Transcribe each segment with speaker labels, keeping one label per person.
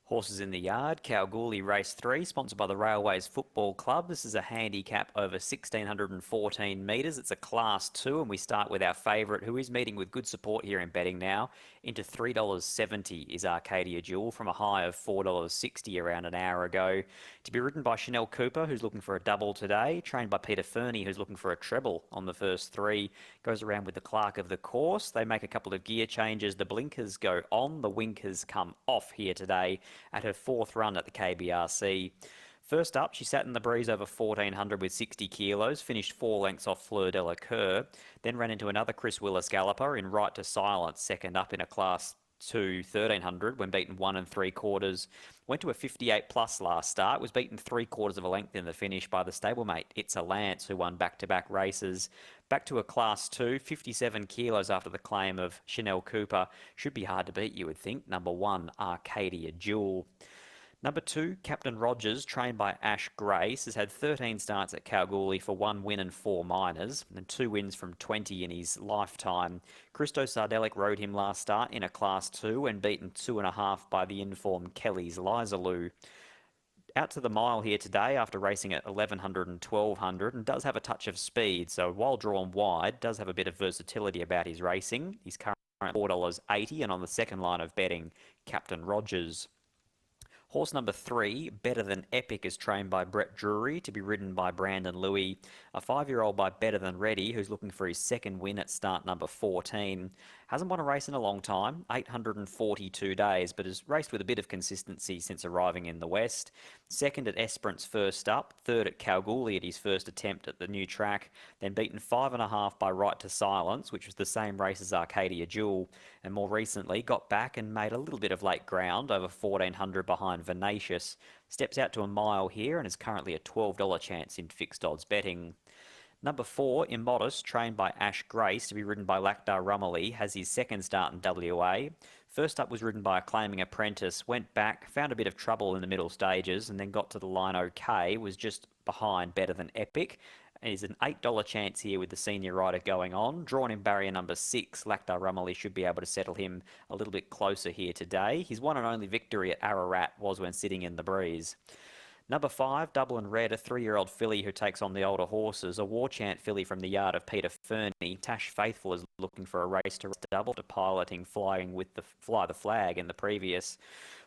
Speaker 1: Horses in the Yard, Kalgoorlie Race 3, sponsored by the Railways Football Club. This is a handicap over 1,614 metres. It's a Class 2, and we start with our favourite, who is meeting with good support here in betting now. Into $3.70 is Arcadia Jewel from a high of $4.60 around an hour ago. To be ridden by Chanel Cooper, who's looking for a double today. Trained by Peter Fernie, who's looking for a treble on the first three. Goes around with the clerk of the course. They make a couple of gear changes. The blinkers go on. The winkers come off here today at her fourth run at the KBRC. First up, she sat in the breeze over 1,400 with 60 kilos, finished 4 lengths off Fleur de la Cour, then ran into another Chris Willis galloper in Right to Silence, second up in a Class 2 1,300 when beaten 1 3/4. Went to a 58 plus last start, was beaten 3/4 of a length in the finish by the stablemate It's a Lance, who won back-to-back races. Back to a Class 2, 57 kilos after the claim of Chanel Cooper. Should be hard to beat, you would think. Number 1, Arcadia Jewel. Number 2, Captain Rogers, trained by Ash Grace, has had 13 starts at Kalgoorlie for 1 win and 4 minors, and 2 wins from 20 in his lifetime. Kristo Sardelic rode him last start in a Class 2 and beaten 2.5 by the informed Kelly's Lizaloo. Out to the mile here today after racing at 1,100 and 1,200, and does have a touch of speed, so while drawn wide, does have a bit of versatility about his racing. He's currently $4.80, and on the second line of betting, Captain Rogers. Horse number 3, Better Than Epic, is trained by Brett Drury to be ridden by Brandon Louis, a 5-year-old by Better Than Ready, who's looking for his second win at start number 14. Hasn't won a race in a long time, 842 days, but has raced with a bit of consistency since arriving in the West. Second at Esperance first up, third at Kalgoorlie at his first attempt at the new track, then beaten 5.5 by Right to Silence, which was the same race as Arcadia Jewel, and more recently got back and made a little bit of late ground over 1,400 behind Venacious. Steps out to a mile here and is currently a $12 chance in fixed odds betting. Number 4, Immodest, trained by Ash Grace to be ridden by Lakdar Rumley, has his second start in WA. First up was ridden by a claiming apprentice, went back, found a bit of trouble in the middle stages, and then got to the line okay, was just behind Better Than Epic. Is an $8 chance here with the senior rider going on. Drawn in barrier number 6, Lakdar Rumley should be able to settle him a little bit closer here today. His one and only victory at Ararat was when sitting in the breeze. Number 5, Dublin Red, a 3-year-old filly who takes on the older horses. A war chant filly from the yard of Peter Fernie. Tash Faithful is looking for a race to double to piloting Flying with the Fly the Flag in the previous.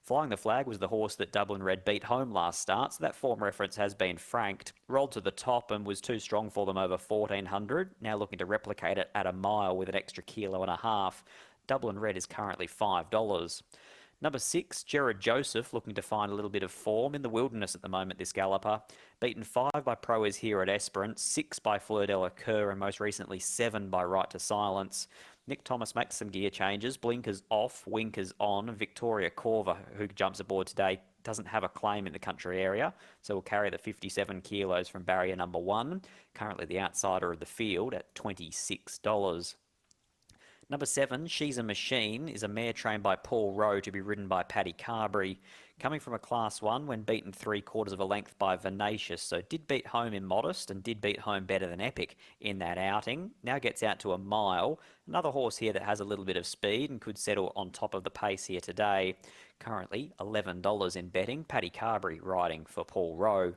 Speaker 1: Flying the Flag was the horse that Dublin Red beat home last start, so that form reference has been franked. Rolled to the top and was too strong for them over 1,400. Now looking to replicate it at a mile with an extra 1.5 kilos. Dublin Red is currently $5. Number 6, Jared Joseph, looking to find a little bit of form in the wilderness at the moment, this galloper. Beaten 5 by Proas here at Esperance, 6 by Fleur de la Cour, and most recently 7 by Right to Silence. Nick Thomas makes some gear changes, blinkers off, winkers on. Victoria Corver, who jumps aboard today, doesn't have a claim in the country area, so will carry the 57 kilos from barrier number 1, currently the outsider of the field at $26. Number 7, She's a Machine, is a mare trained by Paul Rowe to be ridden by Paddy Carberry. Coming from a Class 1 when beaten 3/4 of a length by Venacious, so did beat home Immodest and did beat home Better Than Epic in that outing. Now gets out to a mile. Another horse here that has a little bit of speed and could settle on top of the pace here today. Currently $11 in betting. Paddy Carberry riding for Paul Rowe.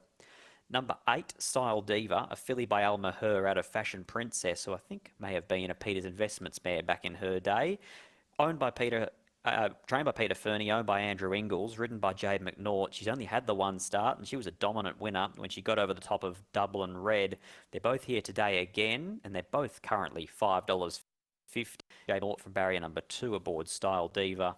Speaker 1: Number 8, Style Diva, a filly by Al Maher out of Fashion Princess, who I think may have been a Peter's Investments mare back in her day. Trained by Peter Fernie, owned by Andrew Ingles, ridden by Jade McNaught. She's only had the one start, and she was a dominant winner when she got over the top of Dublin Red. They're both here today again, and they're both currently $5.50. Jade McNaught from barrier number 2 aboard Style Diva.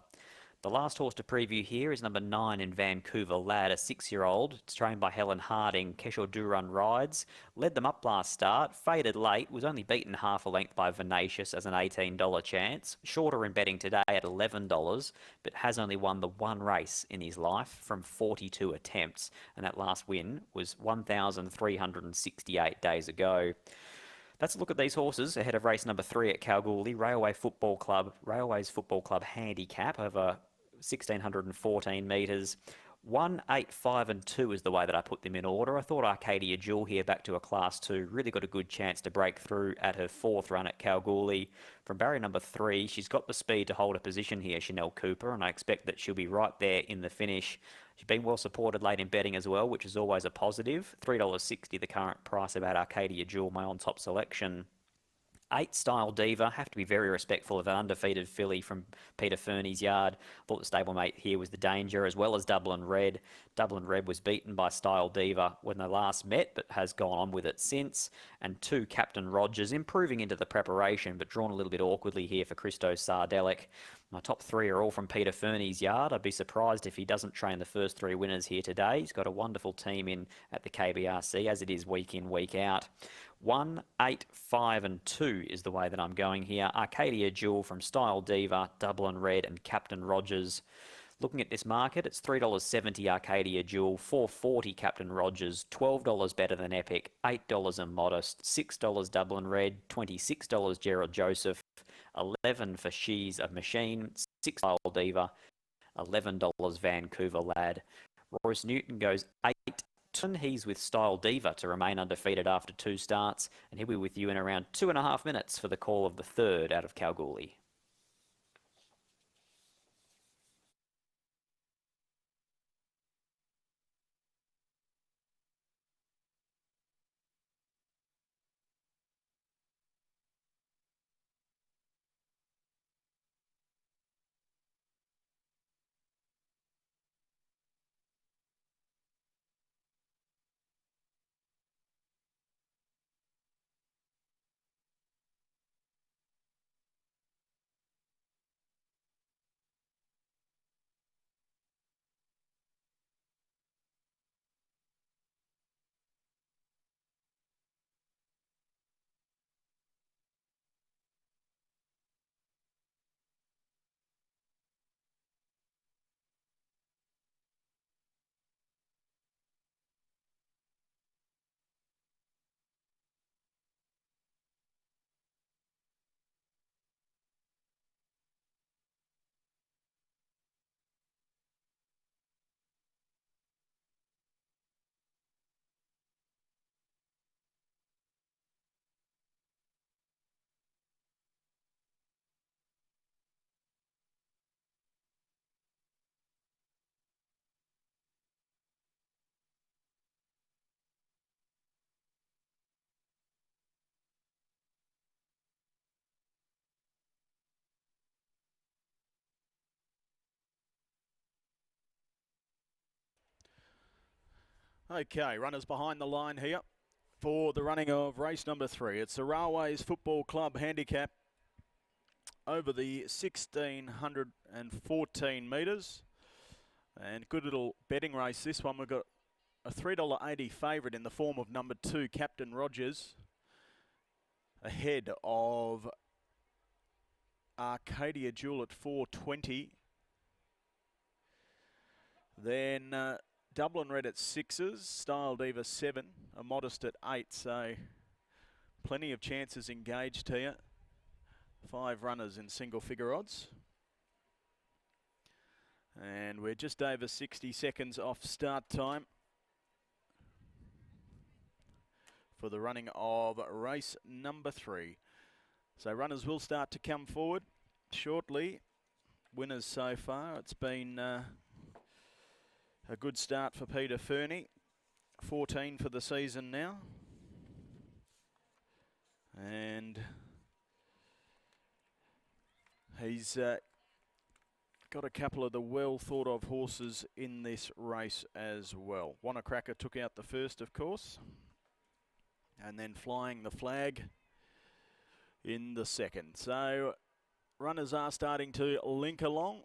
Speaker 1: The last horse to preview here is number 9 in Vancouver Lad, a 6-year-old. It's trained by Helen Harding. Keshore Durun rides. Led them up last start. Faded late. Was only beaten half a length by Venacious as an $18 chance. Shorter in betting today at $11, but has only won the one race in his life from 42 attempts. And that last win was 1,368 days ago. Let's look at these horses ahead of race number 3 at Kalgoorlie. Railways Football Club Handicap over 1,614 metres. 1, 8, 5 and 2 is the way that I put them in order. I thought Arcadia Jewel here back to a Class 2 really got a good chance to break through at her fourth run at Kalgoorlie. From barrier number 3, she's got the speed to hold a position here, Chanel Cooper, and I expect that she'll be right there in the finish. She's been well supported late in betting as well, which is always a positive. $3.60 the current price about Arcadia Jewel, my on-top selection. 8 Style Diva, have to be very respectful of an undefeated filly from Peter Fernie's yard. Thought the stablemate here was the danger, as well as Dublin Red. Dublin Red was beaten by Style Diva when they last met, but has gone on with it since. And 2 Captain Rogers, improving into the preparation, but drawn a little bit awkwardly here for Kristo Sardelic. My top 3 are all from Peter Fernie's yard. I'd be surprised if he doesn't train the first 3 winners here today. He's got a wonderful team in at the KBRC, as it is week in, week out. 1, 8, 5 and 2 is the way that I'm going here. Arcadia Jewel from Style Diva, Dublin Red and Captain Rogers. Looking at this market, it's $3.70 Arcadia Jewel, $4.40 Captain Rogers, $12 better than Epic, $8 and Modest, $6 Dublin Red, $26 Gerald Joseph, $11 for She's a Machine, $6 Style Diva, $11 Vancouver Lad. Royce Newton goes 8. He's with Style Diva to remain undefeated after 2 starts, and he'll be with you in around 2.5 minutes for the call of the third out of Kalgoorlie.
Speaker 2: Okay, runners behind the line here for the running of race number 3. It's the Railways Football Club Handicap over the 1,614 metres. And good little betting race this one. We've got a $3.80 favourite in the form of number 2, Captain Rogers, ahead of Arcadia Jewel at $4.20. Then Dublin Red at 6s, Style Diva 7, a Modest at 8, so plenty of chances engaged here. 5 runners in single figure odds. And we're just over 60 seconds off start time for the running of race number 3. So runners will start to come forward shortly. Winners so far, it's been a good start for Peter Fernie. 14 for the season now. And he's got a couple of the well thought of horses in this race as well. Wanna Cracker took out the first, of course, and then Flying the Flag in the second. So runners are starting to link along.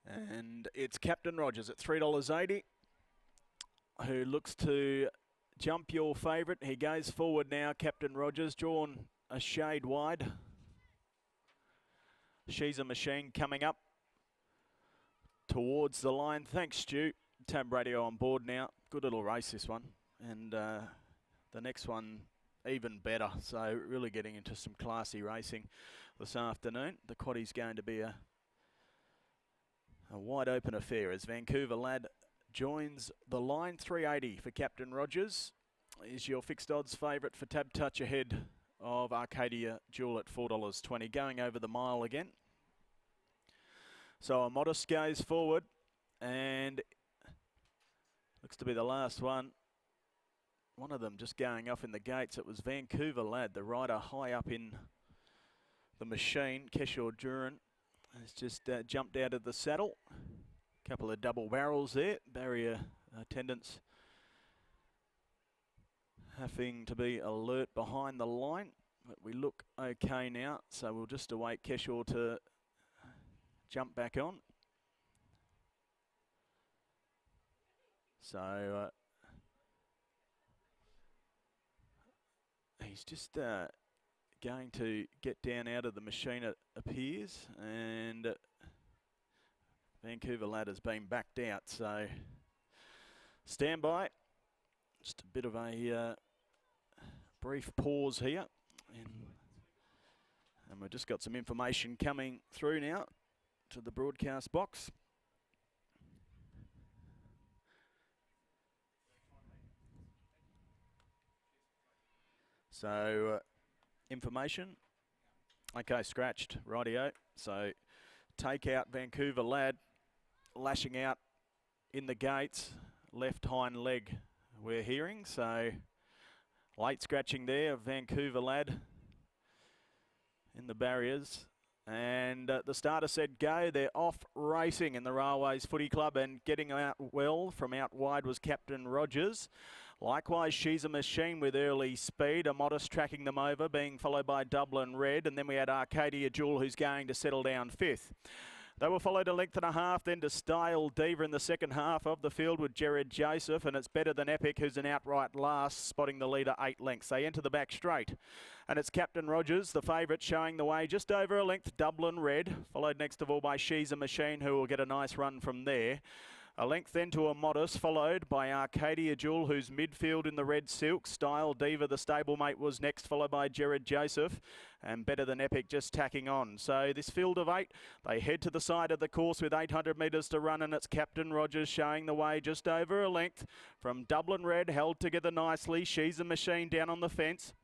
Speaker 2: And it's Captain Rogers at $3.80, who looks to jump your favourite. He goes forward now, Captain Rogers, drawn a shade wide. She's a Machine coming up towards the line. Thanks, Stu. Tab Radio on board now. Good little race, this one. And the next one even better. So really getting into some classy racing this afternoon. The quaddie's going to be a A wide open affair as Vancouver Lad joins the line. 380 for Captain Rogers is your fixed odds favourite for Tab Touch, ahead of Arcadia Jewel at $4.20, going over the mile again. So a Modest goes forward and looks to be the last one. One of them just going off in the gates. It was Vancouver Lad, the rider high up in the machine. Keshore Duran has just jumped out of the saddle. Couple of double barrels there. Barrier attendants having to be alert behind the line. But we look okay now, so we'll just await Keshore to jump back on. So he's just going to get down out of the machine, it appears, and Vancouver Lad has been backed out, so stand by. Just a bit of a brief pause here, and we've just got some information coming through now to the broadcast box. So information, okay, scratched, rightio. So take out Vancouver Lad, lashing out in the gates, left hind leg we're hearing. So late scratching there of Vancouver Lad in the barriers. And the starter said go. They're off racing in the Railways Footy Club, and getting out well from out wide was Captain Rogers. Likewise, She's a Machine with early speed. A Modest tracking them over, being followed by Dublin Red. And then we had Arcadia Jewel, who's going to settle down fifth. They were followed a length and a half then to Style Diva in the second half of the field with Jared Joseph, and it's Better Than Epic, who's an outright last, spotting the leader 8 lengths. They enter the back straight, and it's Captain Rogers, the favourite, showing the way just over a length. Dublin Red, followed next of all by She's a Machine, who will get a nice run from there. A length then to a Modest, followed by Arcadia Jewel, who's midfield in the red silk. Style Diva, the stablemate, was next, followed by Jared Joseph. And Better Than Epic just tacking on. So this field of 8, they head to the side of the course with 800 metres to run, and it's Captain Rogers showing the way just over a length from Dublin Red, held together nicely. She's a Machine down on the fence.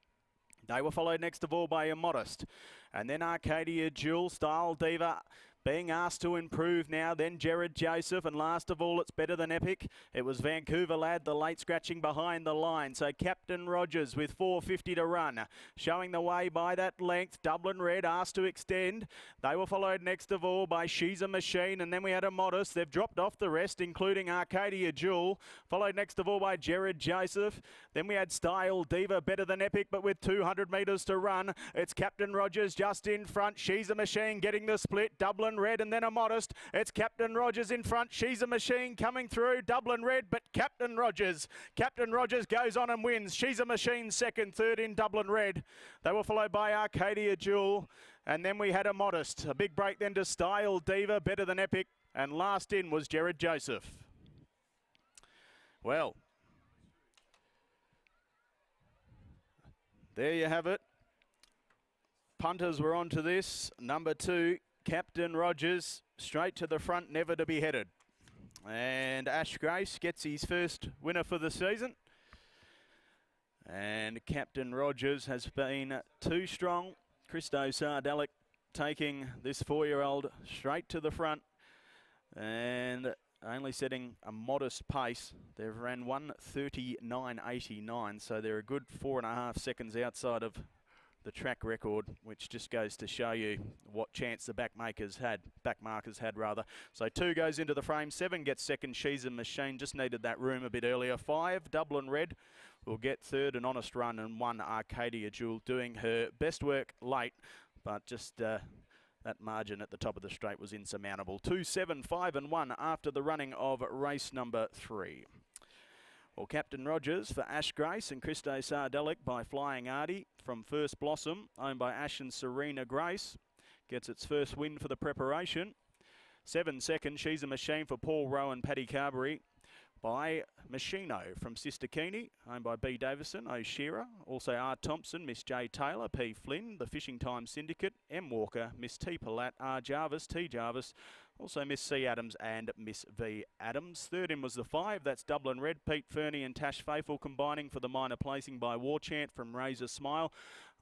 Speaker 2: They were followed next of all by a Modest. And then Arcadia Jewel, Style Diva being asked to improve now, then Jared Joseph, and last of all, it's Better Than Epic. It was Vancouver Lad, the late scratching behind the line. So Captain Rogers with 450 to run, showing the way by that length. Dublin Red asked to extend. They were followed next of all by She's a Machine, and then we had a Modest. They've dropped off the rest, including Arcadia Jewel, followed next of all by Jared Joseph. Then we had Style Diva, Better Than Epic, but with 200 metres to run, it's Captain Rogers just in front. She's a Machine getting the split. Dublin Red and then a Modest. It's Captain Rogers in front. She's a Machine coming through. Dublin Red, but Captain Rogers goes on and wins. She's a Machine second, third in Dublin Red. They were followed by Arcadia Jewel, and then we had a Modest. A big break then to Style Diva, Better Than Epic, and last in was Jared Joseph. Well, there you have it. Punters were onto this. Number 2, Captain Rogers, straight to the front, never to be headed. And Ash Grace gets his first winner for the season. And Captain Rogers has been too strong. Kristo Sardelic taking this 4-year-old straight to the front and only setting a modest pace. They've ran 1:39.89, so they're a good 4.5 seconds outside of the track record, which just goes to show you what chance the backmarkers had. So 2 goes into the frame, 7 gets second. She's a Machine, just needed that room a bit earlier. 5, Dublin Red will get third, an honest run, and 1, Arcadia Jewel, doing her best work late, but just that margin at the top of the straight was insurmountable. 2, 7, 5 and 1 after the running of race number 3. Well, Captain Rogers for Ash Grace and Kristo Sardelic by Flying Artie from First Blossom, owned by Ash and Serena Grace, gets its first win for the preparation. 7 second, She's a Machine for Paul Rowe and Paddy Carberry. by Machino from Sister Keeney, owned by B. Davison, O. Shearer. Also R. Thompson, Miss J. Taylor, P. Flynn, The Fishing Time Syndicate, M. Walker, Miss T. Palat, R. Jarvis, T. Jarvis. Also Miss C. Adams and Miss V. Adams. Third in was the 5, that's Dublin Red, Pete Fernie and Tash Faithful combining for the minor placing by War Chant from Razor Smile,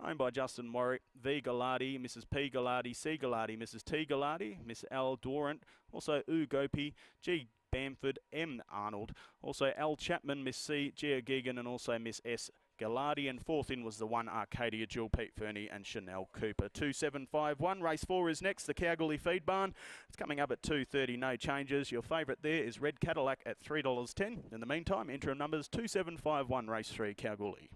Speaker 2: owned by Justin Warwick, V. Gallardi, Mrs. P. Gallardi, C. Gallardi, Mrs. T. Gallardi, Miss L. Dorant, also U. Gopi, G. Bamford, M. Arnold, also L. Chapman, Miss C. Gia Geegan and also Miss S. Gallardi, and fourth in was the 1 Arcadia Jewel, Pete Fernie and Chanel Cooper. 2-7-5-1. Race 4 is next, the Kalgoorlie Feed Barn. It's coming up at 2:30, no changes. Your favourite there is Red Cadillac at $3.10. In the meantime, interim numbers 2-7-5-1, race 3, Kalgoorlie.